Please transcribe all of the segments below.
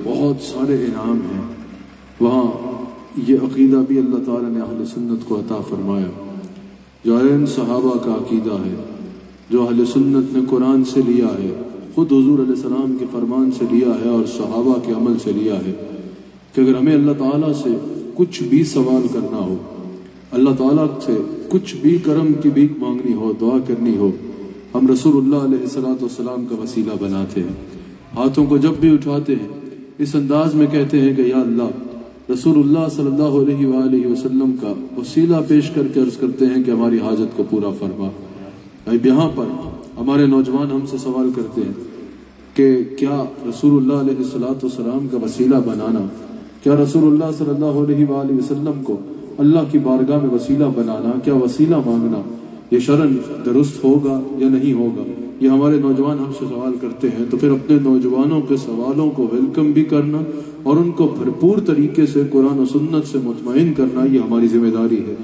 بہت سارے انعام ہیں، وہاں یہ عقیدہ بھی اللہ تعالیٰ نے اہل سنت کو عطا فرمایا، جو ان صحابہ کا عقیدہ ہے، جو اہل سنت نے قرآن سے لیا ہے، خود حضور علیہ السلام کے فرمان سے لیا ہے اور صحابہ کے عمل سے لیا ہے، کہ اگر ہمیں اللہ تعالیٰ سے کچھ بھی سوال کرنا ہو، اللہ تعالیٰ سے کچھ بھی کرم کی بھیک مانگنی ہو، دعا کرنی ہو، ہم رسول اللہ علیہ السلام کا وسیلہ بناتے ہیں، ہاتھوں کو جب بھی اٹھاتے ہیں اس انداز میں کہتے ہیں کہ یا اللہ، رسول اللہ صلی اللہ علیہ وآلہ وسلم کا وسیلہ پیش کر کے عرض کرتے ہیں کہ ہماری حاجت کو پورا فرما۔ اب یہاں پر ہمارے نوجوان ہم سے سوال کرتے ہیں کہ کیا رسول اللہ علیہ السلام کا وسیلہ بنانا، کیا رسول اللہ صلی اللہ علیہ وآلہ وسلم کو اللہ کی بارگاہ میں وسیلہ بنانا، کیا وسیلہ مانگنا یہ شرعاً درست ہوگا یا نہیں ہوگا؟ یہ ہمارے نوجوان ہم سے سوال کرتے ہیں، تو پھر اپنے نوجوانوں کے سوالوں کو ویلکم بھی کرنا اور ان کو بھرپور طریقے سے قرآن و سنت سے مطمئن کرنا یہ ہماری ذمہ داری ہے۔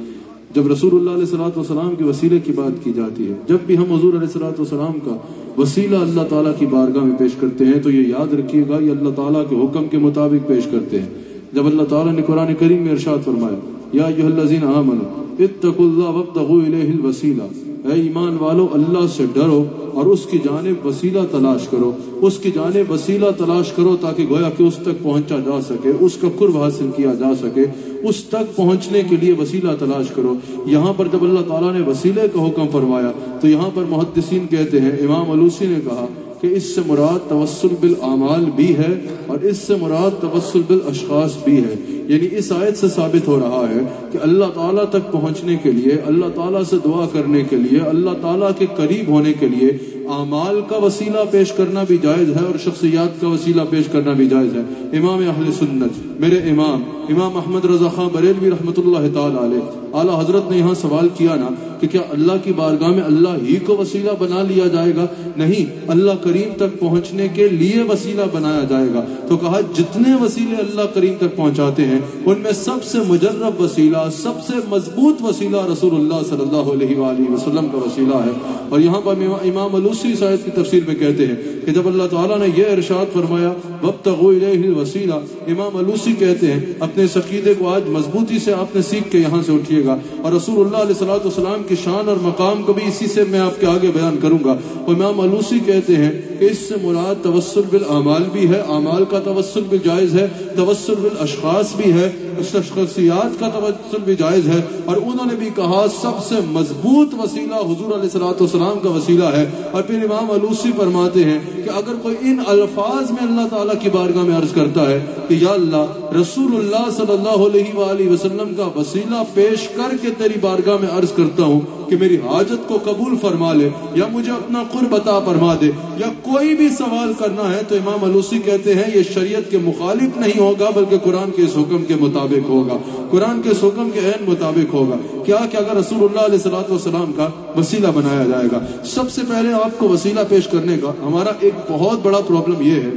جب رسول اللہ علیہ السلام کے وسیلے کی بات کی جاتی ہے، جب بھی ہم حضور علیہ السلام کا وسیلہ اللہ تعالیٰ کی بارگاہ میں پیش کرتے ہیں تو یہ یاد رکھیے گا یہ اللہ تعالیٰ کے حکم کے مطابق پیش کرتے ہیں۔ جب اللہ تعالیٰ نے قرآن کریم میں ارشاد فرمایا یا ایھا الذین آمنوا اتقوا اللہ وابتغوا الیہ الوسیلہ، اے ایمان والو اللہ سے ڈرو اور اس کی جانب وسیلہ تلاش کرو، اس کی جانب وسیلہ تلاش کرو تاکہ گویا کہ اس تک پہنچا جا سکے، اس کا قرب حاصل کیا جا سکے، اس تک پہنچنے کے لیے وسیلہ تلاش کرو۔ یہاں پر جب اللہ تعالیٰ نے وسیلے کا حکم فرمایا تو یہاں پر محدثین کہتے ہیں، امام علوسی نے کہا کہ اس سے مراد توسل بالاعمال بھی ہے اور اس سے مراد توسل بالاشخاص بھی ہے، یعنی اس آیت سے ثابت ہو رہا ہے کہ اللہ تعالیٰ تک پہنچنے کے لیے، اللہ تعالیٰ سے دعا کرنے کے لیے، اللہ تعالیٰ کے قریب ہونے کے لیے اعمال کا وسیلہ پیش کرنا بھی جائز ہے اور شخصیات کا وسیلہ پیش کرنا بھی جائز ہے۔ امام اہل سنت میرے امام احمد رضا خان بریلوی رحمۃ اللہ تعالی علیہ، اعلیٰ حضرت نے یہاں سوال کیا نا کہ کیا اللہ کی بارگاہ میں اللہ ہی کو وسیلہ بنا لیا جائے گا؟ نہیں، اللہ کریم تک پہنچنے کے لیے وسیلہ بنایا جائے گا۔ تو کہا جتنے وسیلے اللہ کریم تک پہنچاتے ہیں ان میں سب سے مجرب وسیلہ، سب سے مضبوط وسیلہ رسول اللہ صلی اللہ علیہ وآلہ وسلم کا وسیلہ ہے۔ اور یہاں پر امام علوسی اس آیت کی تفسیر میں کہتے ہیں کہ جب اللہ تعالیٰ نے یہ ارشاد فرمایا وابتغوا الیہ الوسیلہ، امام علوسی کہتے ہیں اپنے اس عقیدے کو آج مضبوطی سے آپ نے سیکھ کے یہاں سے اٹھیے گا، اور رسول اللہ علیہ السلام کی شان اور مقام کو بھی اسی سے میں آپ کے آگے بیان کروں گا۔ امام علوسی کہتے ہیں کہ اس سے مراد توسل بالاعمال بھی ہے، اعمال کا توسل بھی جائز ہے، توسل بالاشخاص بھی ہے، شخصیات کا توسل بھی جائز ہے، اور انہوں نے بھی کہا سب سے مضبوط وسیلہ حضور علیہ السلام کا وسیلہ ہے۔ اور پھر امام علوسی فرماتے ہیں کہ اگر کوئی ان الفاظ میں اللہ تعالیٰ کی بارگاہ میں عرض کرتا ہے کہ یا اللہ، رسول اللہ صلی اللہ علیہ وآلہ وسلم کا وسیلہ پیش کر کے تیری بارگاہ میں عرض کرتا ہوں کہ میری حاجت کو قبول فرما لے یا مجھے اپنا قرب عطا فرما دے، یا کوئی بھی سوال کرنا ہے، تو امام علوسی کہتے ہیں یہ شریعت کے مخالف نہیں ہوگا بلکہ قرآن کے اس حکم کے مطابق ہوگا، قرآن کے اس حکم کے عین مطابق ہوگا۔ کیا کہ اگر رسول اللہ علیہ السلام کا وسیلہ بنایا جائے گا، سب سے پہلے آپ کو وسیلہ پیش کرنے کا ہمارا ایک بہت بڑا پرابلم یہ ہے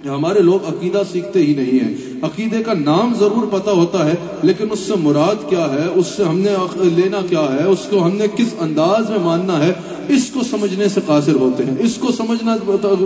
کہ ہمارے لوگ عقیدہ سیکھتے ہی نہیں ہیں۔ عقیدے کا نام ضرور پتہ ہوتا ہے لیکن اس سے مراد کیا ہے، اس سے ہم نے لینا کیا ہے، اس کو ہم نے کس انداز میں ماننا ہے، اس کو سمجھنے سے قاصر ہوتے ہیں، اس کو سمجھنا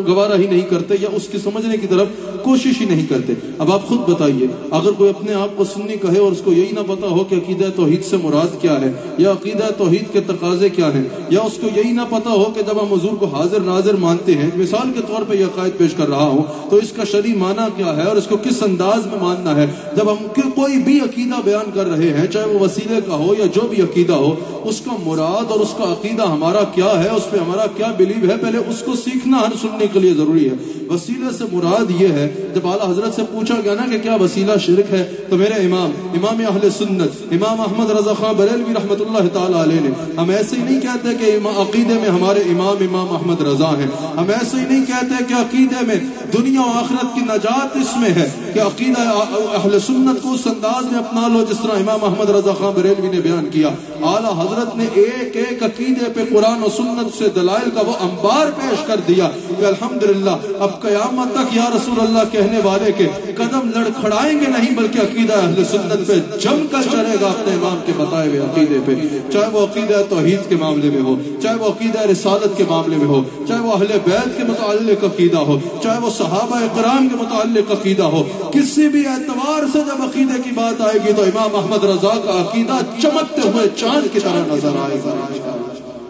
گوارا ہی نہیں کرتے یا اس کی سمجھنے کی طرف کوشش ہی نہیں کرتے۔ اب آپ خود بتائیے، اگر کوئی اپنے آپ کو سنی کہے اور اس کو یہی نہ پتا ہو کہ عقیدہ توحید سے مراد کیا ہے یا عقیدہ توحید کے تقاضے کیا ہیں، یا اس کو یہی نہ پتا ہو کہ جب ہم حضور کو حاضر ناظر مانتے ہیں، مثال کے طور پہ یہ عقائد پیش کر رہا ہوں، تو اس کا شرعی معنی کیا ہے اور اس کو کس انداز میں ماننا ہے۔ جب ہم کوئی بھی عقیدہ بیان کر رہے ہیں، چاہے وہ وسیلے کا ہو یا جو بھی عقیدہ ہو، اس کا مراد اور اس کا عقیدہ ہمارا کیا ہے، اس پہ ہمارا کیا بلیو ہے، پہلے اس کو سیکھنا ہر سننے کے لیے ضروری ہے۔ وسیلے سے مراد یہ ہے، جب اعلیٰ حضرت سے پوچھا گیا نا کہ کیا وسیلہ شرک ہے، تو میرے امام اہل سنت امام احمد رضا خان بریلوی رحمۃ اللہ تعالی علیہ نے، ہم ایسے ہی نہیں کہتے کہ عقیدے میں ہمارے امام احمد رضا ہیں، ہم ایسے ہی نہیں کہتے کہ عقیدے میں دنیا و آخرت کی نجات اس میں ہے، کہ عقیدے عقیدہ اہل سنت کو اس انداز میں اپنا لو جس طرح امام احمد رضا خان بریلوی نے بیان کیا. اعلیٰ حضرت نے ایک ایک عقیدے پہ قرآن و سنت سے دلائل کا وہ انبار پیش کر دیا کہ الحمدللہ اب قیامت تک یا رسول اللہ کہنے والے کے قدم لڑکھڑائیں گے نہیں، بلکہ عقیدہ اہل سنت پہ جم کر چلے گا اپنے امام کے بتائے ہوئے عقیدے پہ، چاہے وہ عقیدہ توحید کے معاملے میں ہو، چاہے وہ عقیدہ رسالت کے معاملے میں ہو، چاہے وہ اہل بیت کے متعلق عقیدہ ہو، چاہے وہ صحابہ کرام کے متعلق عقیدہ ہو. کسی بھی اعتبار سے جب عقیدے کی بات آئے گی تو امام احمد رضا کا عقیدہ چمکتے ہوئے چاند کی طرح نظر آئے گا.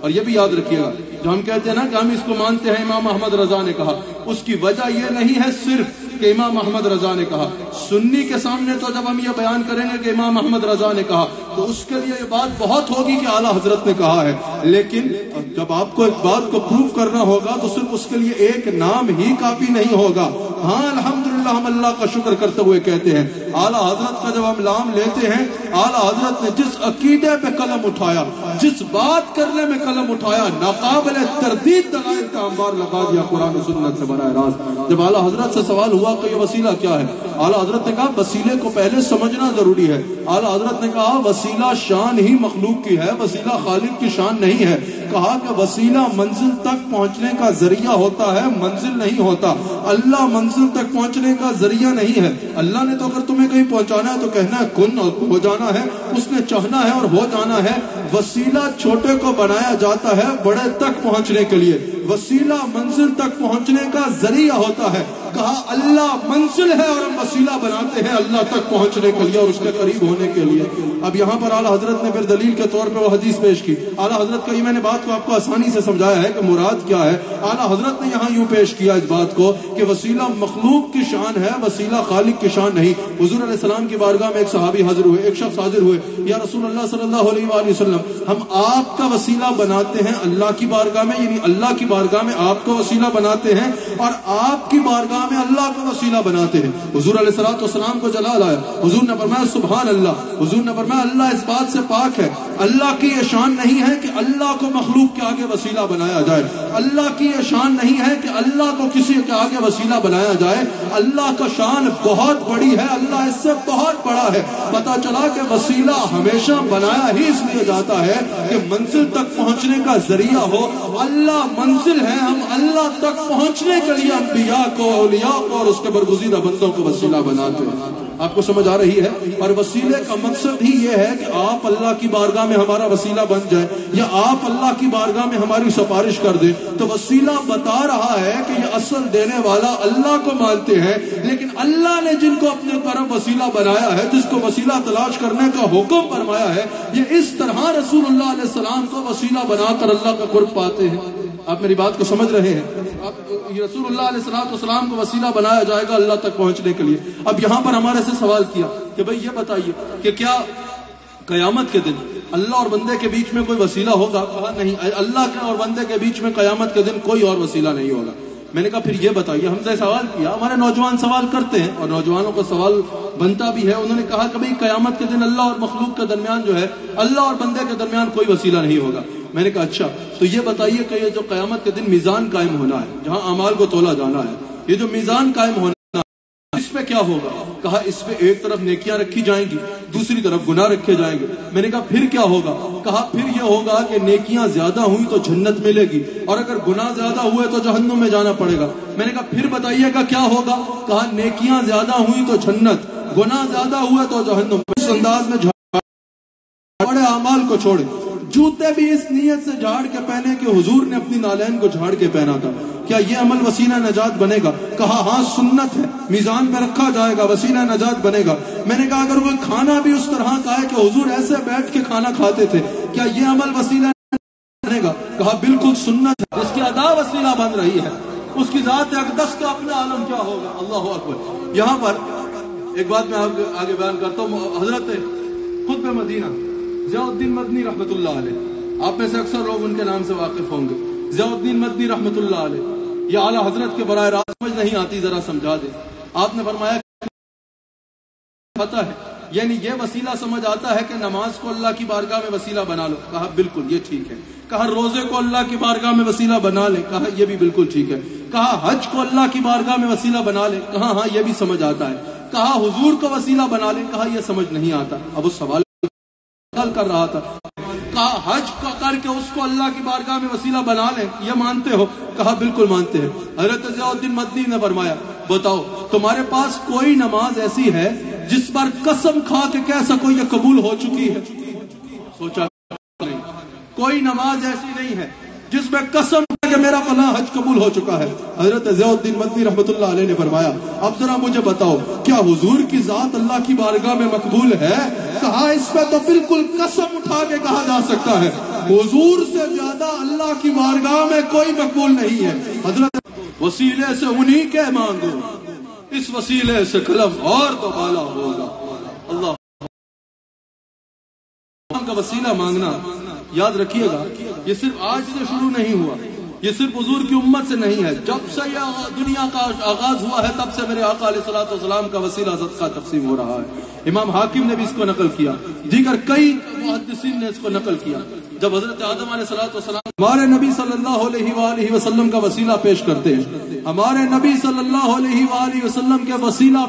اور یہ بھی یاد رکھیے گا، جو ہم کہتے ہیں نا کہ ہم اس کو مانتے ہیں امام احمد رضا نے کہا، اس کی وجہ یہ نہیں ہے صرف کہ امام احمد رضا نے کہا. سنی کے سامنے تو جب ہم یہ بیان کریں گے کہ امام احمد رضا نے کہا تو اس کے لیے یہ بات بہت ہوگی کہ اعلیٰ حضرت نے کہا ہے، لیکن جب آپ کو ایک بات کو پروف کرنا ہوگا تو صرف اس کے لیے ایک نام ہی کافی نہیں ہوگا. ہاں الحمدللہ ہم اللہ کا شکر کرتے ہوئے کہتے ہیں اعلیٰ حضرت کا جب ہم نام لیتے ہیں، اعلیٰ حضرت نے جس عقیدے پہ قلم اٹھایا، جس بات کرنے میں قلم اٹھایا، ناقابل تردید دلائل کا انبار لگا دیا قرآن و سنت سے براہ راست. جب اعلیٰ حضرت سے سوال ہوا کہ یہ وسیلہ کیا ہے، اعلیٰ حضرت نے کہا وسیلے کو پہلے سمجھنا ضروری ہے. اعلیٰ حضرت نے کہا وسیلہ شان ہی مخلوق کی ہے، وسیلہ خالق کی شان نہیں ہے. کہا کہ وسیلہ منزل تک پہنچنے کا ذریعہ ہوتا ہے، منزل نہیں ہوتا. اللہ منزل تک پہنچنے کا ذریعہ نہیں ہے. اللہ نے تو اگر تمہیں کہیں پہنچانا ہے تو کہنا ہے کن اور ہو جانا ہے، اس نے چاہنا ہے اور ہو جانا ہے. وسیلہ چھوٹے کو بنایا جاتا ہے بڑے تک پہنچنے کے لیے، وسیلہ منزل تک پہنچنے کا ذریعہ ہوتا ہے. کہا اللہ منزل ہے اور ہم وسیلہ بناتے ہیں اللہ تک پہنچنے کے لیے اور اس کے قریب ہونے کے لیے. اب یہاں پر اعلیٰ حضرت نے پھر دلیل کے طور پہ وہ حدیث پیش کی. اعلیٰ حضرت کا یہ میں نے بات کو آپ کو آسانی سے سمجھایا ہے کہ مراد کیا ہے. اعلیٰ حضرت نے یہاں یوں پیش کیا اس بات کو کہ وسیلہ مخلوق کی شان ہے، وسیلہ خالق کی شان نہیں. حضور علیہ السلام کی بارگاہ میں ایک صحابی حاضر ہوئے، ایک شخص حاضر ہوئے، یا رسول اللہ صلی اللہ علیہ وآلہ وسلم ہم آپ کا وسیلہ بناتے ہیں اللہ کی بارگاہ میں، یعنی اللہ کی بارگاہ میں آپ کو وسیلہ بناتے ہیں اور آپ کی بارگاہ میں اللہ کو وسیلہ بناتے ہیں. حضور علیہ الصلوۃ والسلام کو جلال آیا. حضور نے فرمایا سبحان اللہ. حضور نے فرمایا اللہ اس بات سے پاک ہے، اللہ کی یہ شان نہیں ہے کہ اللہ کو مخلوق کے آگے وسیلہ بنایا جائے. اللہ کی یہ شان نہیں ہے کہ اللہ کو کسی کے آگے وسیلہ بنایا جائے. اللہ کا شان بہت بڑی ہے، اللہ اس سے بہت بڑا ہے. پتا چلا کہ وسیلہ ہمیشہ بنایا ہی اس لیے جاتا ہے کہ منزل تک پہنچنے کا ذریعہ ہو. اللہ منزل ہے، ہم اللہ تک پہنچنے کے لیے انبیاء کو، اولیاء کو اور اس کے برگزیدہ بندوں کو وسیلہ بناتے ہیں. آپ کو سمجھ آ رہی ہے؟ اور وسیلے کا مقصد ہی یہ ہے کہ آپ اللہ کی بارگاہ میں ہمارا وسیلہ بن جائے یا آپ اللہ کی بارگاہ میں ہماری سفارش کر دیں. تو وسیلہ بتا رہا ہے کہ یہ اصل دینے والا اللہ کو مانتے ہیں، لیکن اللہ نے جن کو اپنے طرف وسیلہ بنایا ہے، جس کو وسیلہ تلاش کرنے کا حکم فرمایا ہے، یہ اس طرح رسول اللہ علیہ السلام کو وسیلہ بنا کر اللہ کا قرب پاتے ہیں. آپ میری بات کو سمجھ رہے ہیں؟ رسول اللہ علیہ السلام کو وسیلہ بنایا جائے گا اللہ تک پہنچنے کے لیے. اب یہاں پر ہمارے سے سوال کیا کہ بھئی یہ بتائیے کہ کیا قیامت کے دن اللہ اور بندے کے بیچ میں کوئی وسیلہ ہوگا؟ کہا نہیں، اللہ کے اور بندے کے بیچ میں قیامت کے دن کوئی اور وسیلہ نہیں ہوگا. میں نے کہا پھر یہ بتائیے، ہم سے سوال کیا، ہمارے نوجوان سوال کرتے ہیں اور نوجوانوں کا سوال بنتا بھی ہے. انہوں نے کہا کہ بھئی قیامت کے دن اللہ اور مخلوق کے درمیان جو ہے، اللہ اور بندے کے درمیان کوئی وسیلہ نہیں ہوگا. میں نے کہا اچھا تو یہ بتائیے کہ یہ جو قیامت کے دن میزان قائم ہونا ہے، جہاں اعمال کو تولا جانا ہے، یہ جو میزان قائم ہونا ہے اس پہ کیا ہوگا؟ کہا اس پہ ایک طرف نیکیاں رکھی جائیں گی، دوسری طرف گناہ رکھے جائیں گے. میں نے کہا پھر کیا ہوگا؟ کہا پھر یہ ہوگا کہ نیکیاں زیادہ ہوئی تو جنت ملے گی اور اگر گناہ زیادہ ہوئے تو جہنم میں جانا پڑے گا. میں نے کہا پھر بتائیے گا کیا ہوگا؟ کہا نیکیاں زیادہ ہوئی تو جنت، گناہ زیادہ ہوئے تو جہنم. اس انداز میں بڑے اعمال کو چھوڑے، جوتے بھی اس نیت سے جھاڑ کے پہنے کہ حضور نے اپنی نالین کو جھاڑ کے پہنا تھا. کیا یہ عمل وسیلہ نجات بنے گا؟ کہا ہاں سنت ہے، میزان پہ رکھا جائے گا، وسیلہ نجات بنے گا. میں نے کہا اگر کوئی کھانا بھی اس طرح کا ہے کہ حضور ایسے بیٹھ کے کھانا کھاتے تھے، کیا یہ عمل وسیلہ بنے گا؟ کہا بالکل سنت ہے، اس کی ادا وسیلہ بن رہی ہے. اس کی ذات اقدس کا اپنا عالم کیا ہوگا؟ اللہ اکبر. یہاں پر ایک بات میں آگے بیان کرتا ہوں. حضرت خطب مدینہ ضیاء الدین مدنی رحمت اللہ علیہ، آپ میں سے اکثر لوگ ان کے نام سے واقف ہوں گے. ضیاء الدین مدنی رحمت اللہ علیہ، یہ اعلیٰ حضرت کے براہ راست سمجھ نہیں آتی، ذرا سمجھا دیں. آپ نے فرمایا پتہ ہے، یعنی یہ وسیلہ سمجھ آتا ہے کہ نماز کو اللہ کی بارگاہ میں وسیلہ بنا لو. کہا بالکل یہ ٹھیک ہے. کہا روزے کو اللہ کی بارگاہ میں وسیلہ بنا لے. کہا یہ بھی بالکل ٹھیک ہے. کہا حج کو اللہ کی بارگاہ میں وسیلہ بنا لے. کہا ہاں یہ بھی سمجھ آتا ہے. کہا حضور کو وسیلہ بنا لیں، کہا یہ سمجھ نہیں آتا. اب اس سوال کر رہا تھا. کہا حج کا کر کے اس کو اللہ کی بارگاہ میں وسیلہ بنا لیں، یہ مانتے ہو؟ کہا بالکل مانتے ہیں. حضرت ضیاء الدین مدنی نے فرمایا بتاؤ تمہارے پاس کوئی نماز ایسی ہے جس پر قسم کھا کے کہہ سکو یہ قبول ہو چکی ہے؟ سوچا نہیں. کوئی نماز ایسی نہیں ہے جس میں قسم کہ میرا فلاں حج قبول ہو چکا ہے. حضرت ضیاء الدین مدنی رحمت اللہ علیہ نے فرمایا اب ذرا مجھے بتاؤ کیا حضور کی ذات اللہ کی بارگاہ میں مقبول ہے؟ کہا اس پہ تو بالکل قسم اٹھا کے کہا جا سکتا ہے حضور سے زیادہ اللہ کی بارگاہ میں کوئی مقبول نہیں ہے. حضرت وسیلے سے انہی کے مانگو، اس وسیلے سے کلف اور تو بالا ہوگا. اللہ کا وسیلہ مانگنا یاد رکھیے گا، یہ صرف آج سے شروع نہیں ہوا، یہ صرف حضور کی امت سے نہیں ہے. جب سے یہ دنیا کا آغاز ہوا ہے تب سے میرے آقا علیہ الصلوۃ والسلام کا وسیلہ صدقہ تقسیم ہو رہا ہے. امام حاکم نے بھی اس کو نقل کیا، دیگر کئی محدثین نے اس کو نقل کیا. جب حضرت آدم علیہ الصلوۃ والسلام ہمارے نبی صلی اللہ علیہ وآلہ وسلم کا وسیلہ پیش کرتے ہیں، ہمارے نبی صلی اللہ علیہ وآلہ وسلم کے وسیلہ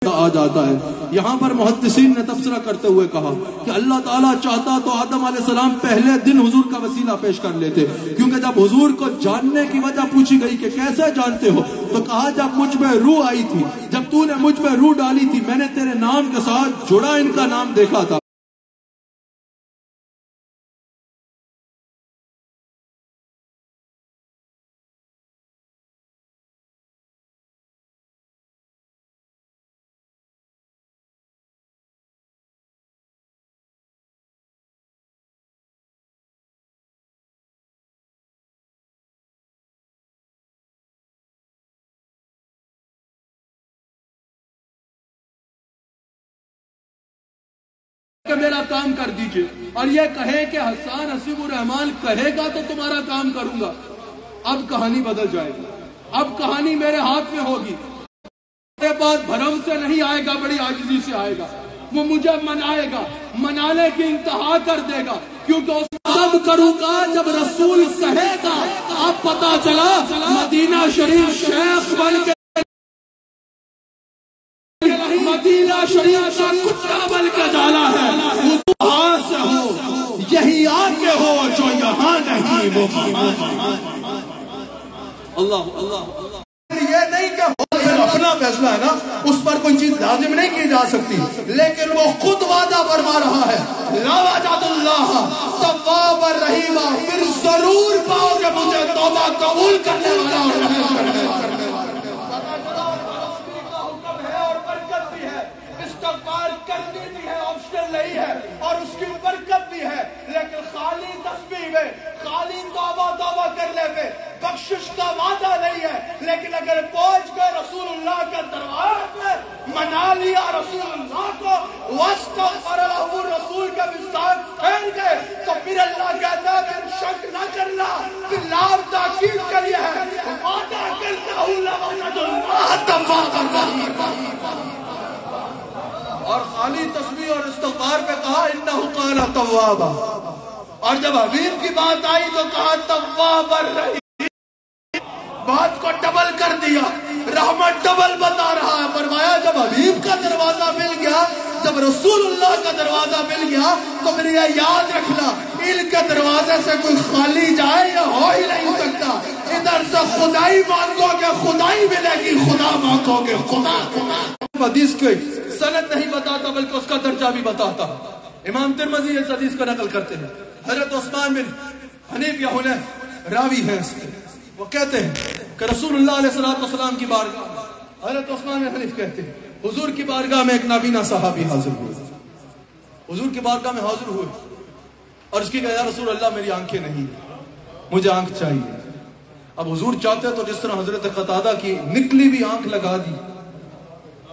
آ جاتا ہے. یہاں پر محدثین نے تبصرہ کرتے ہوئے کہا کہ اللہ تعالیٰ چاہتا تو آدم علیہ السلام پہلے دن حضور کا وسیلہ پیش کر لیتے، کیونکہ جب حضور کو جاننے کی وجہ پوچھی گئی کہ کیسے جانتے ہو تو کہا جب مجھ میں روح آئی تھی، جب تو نے مجھ میں روح ڈالی تھی، میں نے تیرے نام کے ساتھ جڑا ان کا نام دیکھا تھا. کہ میرا کام کر دیجئے، اور یہ کہے کہ حسان حسیب الرحمان کہے گا تو تمہارا کام کروں گا. اب کہانی بدل جائے گی، اب کہانی میرے ہاتھ میں ہوگی. میرے بعد بھرم سے نہیں آئے گا، بڑی عاجزی سے آئے گا. وہ مجھے منائے گا، منانے کی انتہا کر دے گا، کیونکہ اس تب کروں گا جب رسول کہے گا. اب پتا چلا مدینہ شریف شیخ بن کے مدینہ شریف کا کتا بن کے جانا ہے. وہاں سے ہو، یہی آگے ہو، جو یہاں نہیں وہ اللہ اللہ. یہ نہیں کہ اپنا فیصلہ ہے نا، اس پر کوئی چیز لازم نہیں کی جا سکتی، لیکن وہ خود وعدہ فرما رہا ہے لا وجد اللہ تواب الرحیم، پھر ضرور پاؤ کہ مجھے توبہ قبول کرنے والا اور رحم کرنے والا. کرنی بھی ہے، آپشنل نہیں ہے، اور اس کی برکت بھی ہے. لیکن خالی تسبیح میں، خالی توبہ کرنے میں بخشش کا وعدہ نہیں ہے. لیکن اگر پہنچ گئے رسول اللہ کے دروازے پہ، منا لیا رسول اللہ کو، واستغفر له رسول کے مستاق پھیر گئے، تو پھر اللہ کہتا ہے کہ شک نہ کرنا، پھر لام تاکید کریے ہے، وعدہ کرتا ہوں لوجد اللہ توابا رحیما. اور خالی تسبیح اور استغفار پہ کہا انہ قال توابا، اور جب حبیب کی بات آئی تو کہا تواب الرحیم. بات کو ڈبل کر دیا، رحمت ڈبل بتا رہا ہے. فرمایا جب حبیب کا دروازہ مل گیا، جب رسول اللہ کا دروازہ مل گیا، تو پھر یہ یاد رکھنا ان کے دروازے سے کوئی خالی جائے یا ہو ہی نہیں سکتا. ادھر سے خدائی مانگو گے خدائی ملے گی، خدا مانگو گے خدا. حدیث کی سند نہیں بتاتا بلکہ اس کا درجہ بھی بتاتا. امام ترمذی اس حدیث کو نقل کرتے ہیں. حضرت عثمان بن حنیف یا حنیف راوی ہیں اس کے، وہ کہتے ہیں کہ رسول اللہ علیہ السلام کی بارگاہ، حضرت عثمان بن حنیف کہتے ہیں حضور کی بارگاہ میں ایک نابینا صحابی حاضر ہوئے. حضور کی بارگاہ میں حاضر ہوئے اور اس کی کہا یا رسول اللہ میری آنکھیں نہیں، مجھے آنکھ چاہیے. اب حضور چاہتے تو جس طرح حضرت قتادہ کی نکلی بھی آنکھ لگا دی،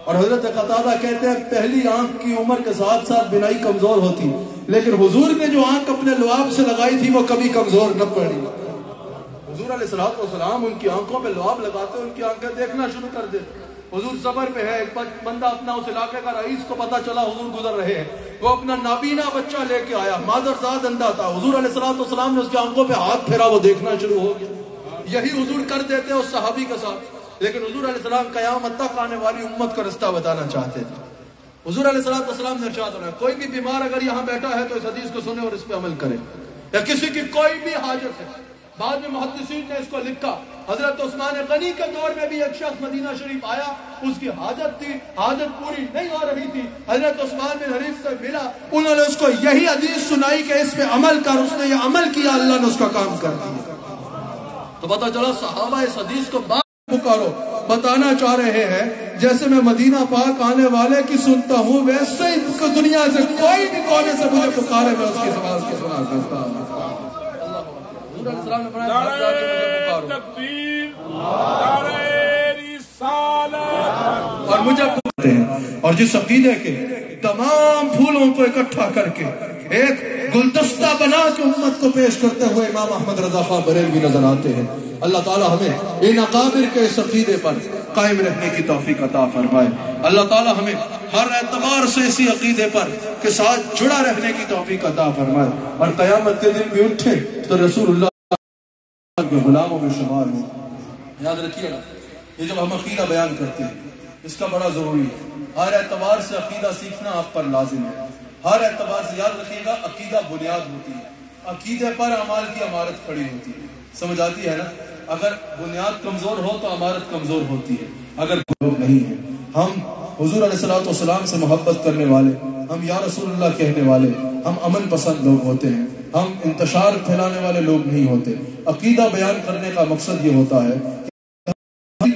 اور حضرت قتادہ کہتے ہیں پہلی آنکھ کی عمر کے ساتھ ساتھ بینائی کمزور ہوتی، لیکن حضور نے جو آنکھ اپنے لعاب سے لگائی تھی وہ کبھی کمزور نہ پڑی. حضور علیہ الصلوۃ والسلام ان کی آنکھوں پہ لعاب لگاتے، ان کی آنکھیں دیکھنا شروع کر دیتے. حضور سفر پہ ہے، ایک بندہ اپنا اس علاقے کا رئیس کو پتا چلا حضور گزر رہے ہیں، وہ اپنا نابینا بچہ لے کے آیا، مادرزاد اندھا تھا. حضور علیہ الصلوۃ والسلام نے اس کی آنکھوں پہ ہاتھ پھیرا، وہ دیکھنا شروع ہو گیا. یہی حضور کر دیتے اس صحابی کے ساتھ. لیکن حضور علیہ السلام قیامت تک آنے والی امت کا رستہ بتانا چاہتے تھے. حضور علیہ السلام نے ارشاد فرمایا کوئی بھی بیمار اگر یہاں بیٹھا ہے تو اس حدیث کو سنے اور اس پہ عمل کرے. یا کسی کی کوئی بھی حاجت ہے. بعد میں محدثین نے اس کو لکھا. حضرت عثمان غنی کے دور میں بھی ایک شخص مدینہ شریف آیا, اس کی حاجت تھی, حاجت پوری نہیں ہو رہی تھی. حضرت عثمان بن حنیف سے ملا, انہوں نے اس کو یہی حدیث سنائی کہ اس پہ عمل کر. اس نے یہ عمل کیا, اللہ نے اس کا کام کر دیا. تو پتہ چلا صحابہ اس حدیث کو پکارو بتانا چاہ رہے ہیں جیسے میں مدینہ پاک آنے والے کی سنتا ہوں ویسے ہی دنیا سے کوئی بھی کونے سے مجھے پکارے میں اس کی آواز کو سنا کرتا ہوں. اور مجھے پکارتے ہیں اور جس عقیدے کے تمام پھولوں کو اکٹھا کر کے ایک گلدستہ بنا کے امت کو پیش کرتے ہوئے امام احمد رضا خان بریلوی نظر آتے ہیں. اللہ تعالی ہمیں ان اکابر کے اس عقیدے پر قائم رہنے کی توفیق عطا فرمائے. اللہ تعالی ہمیں ہر اعتبار سے اسی عقیدے پر کے ساتھ جڑا رہنے کی توفیق عطا فرمائے اور قیامت کے دن بھی اٹھے تو رسول اللہ کے غلاموں میں شمار ہوں. یاد رکھیے گا یہ جب ہم عقیدہ بیان کرتے ہیں اس کا بڑا ضروری ہے. ہر اعتبار سے عقیدہ سیکھنا آپ پر لازم ہے. ہر اعتبار سے یاد رکھیے گا عقیدہ بنیاد ہوتی ہے. عقیدے پر اعمال کی عمارت کھڑی ہوتی ہے. سمجھ آتی ہے نا. اگر بنیاد کمزور ہو تو عمارت کمزور ہوتی ہے. اگر لوگ نہیں ہیں, ہم حضور علیہ السلام سے محبت کرنے والے, ہم یا رسول اللہ کہنے والے, ہم امن پسند لوگ ہوتے ہیں, ہم انتشار پھیلانے والے لوگ نہیں ہوتے. عقیدہ بیان کرنے کا مقصد یہ ہوتا ہے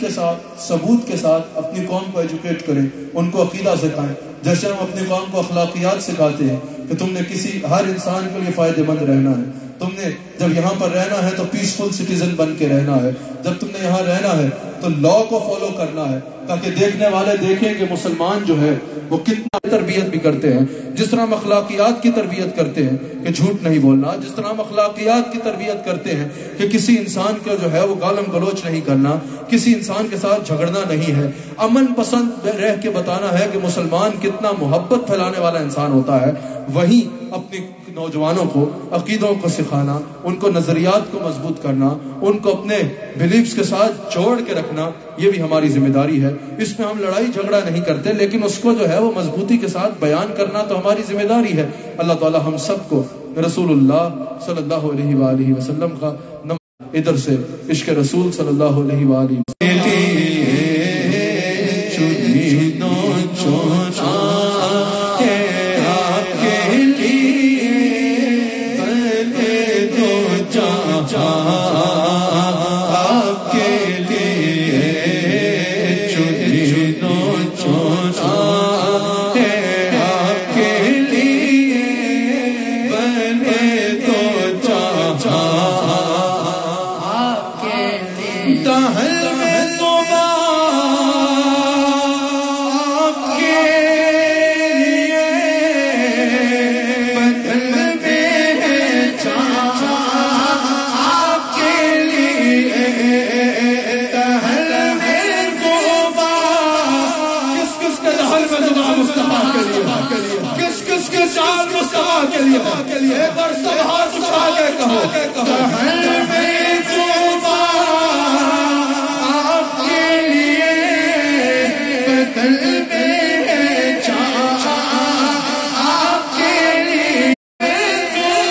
کے ساتھ ثبوت کے ساتھ اپنی قوم کو ایجوکیٹ کریں, ان کو عقیدہ سکھائیں. جیسے ہم اپنی قوم کو اخلاقیات سکھاتے ہیں کہ تم نے ہر انسان کے لیے فائدہ مند رہنا ہے, تم نے جب یہاں پر رہنا ہے تو پیسفل سٹیزن بن کے رہنا ہے, جب تم نے یہاں رہنا ہے تو لا کو فالو کرنا ہے تاکہ دیکھنے والے دیکھیں کہ مسلمان جو ہے وہ کتنا تربیت بھی کرتے ہیں. جس طرح ہم اخلاقیات کی تربیت کرتے ہیں کہ جھوٹ نہیں بولنا, جس طرح ہم اخلاقیات کی تربیت کرتے ہیں کہ کسی انسان کا جو ہے وہ گالم گلوچ نہیں کرنا, کسی انسان کے ساتھ جھگڑنا نہیں ہے, امن پسند رہ کے بتانا ہے کہ مسلمان کتنا محبت پھیلانے والا انسان ہوتا ہے, وہیں اپنی نوجوانوں کو عقیدوں کو سکھانا, ان کو نظریات کو مضبوط کرنا, ان کو اپنے بلیفز کے ساتھ جوڑ کے رکھنا, یہ بھی ہماری ذمہ داری ہے. اس میں ہم لڑائی جھگڑا نہیں کرتے لیکن اس کو جو ہے وہ مضبوطی کے ساتھ بیان کرنا تو ہماری ذمہ داری ہے. اللہ تعالی ہم سب کو رسول اللہ صلی اللہ علیہ وآلہ وسلم کا ادھر سے عشق رسول صلی اللہ علیہ وآلہ کے لیے ایک بار سب ہاتھ اٹھا کے کہو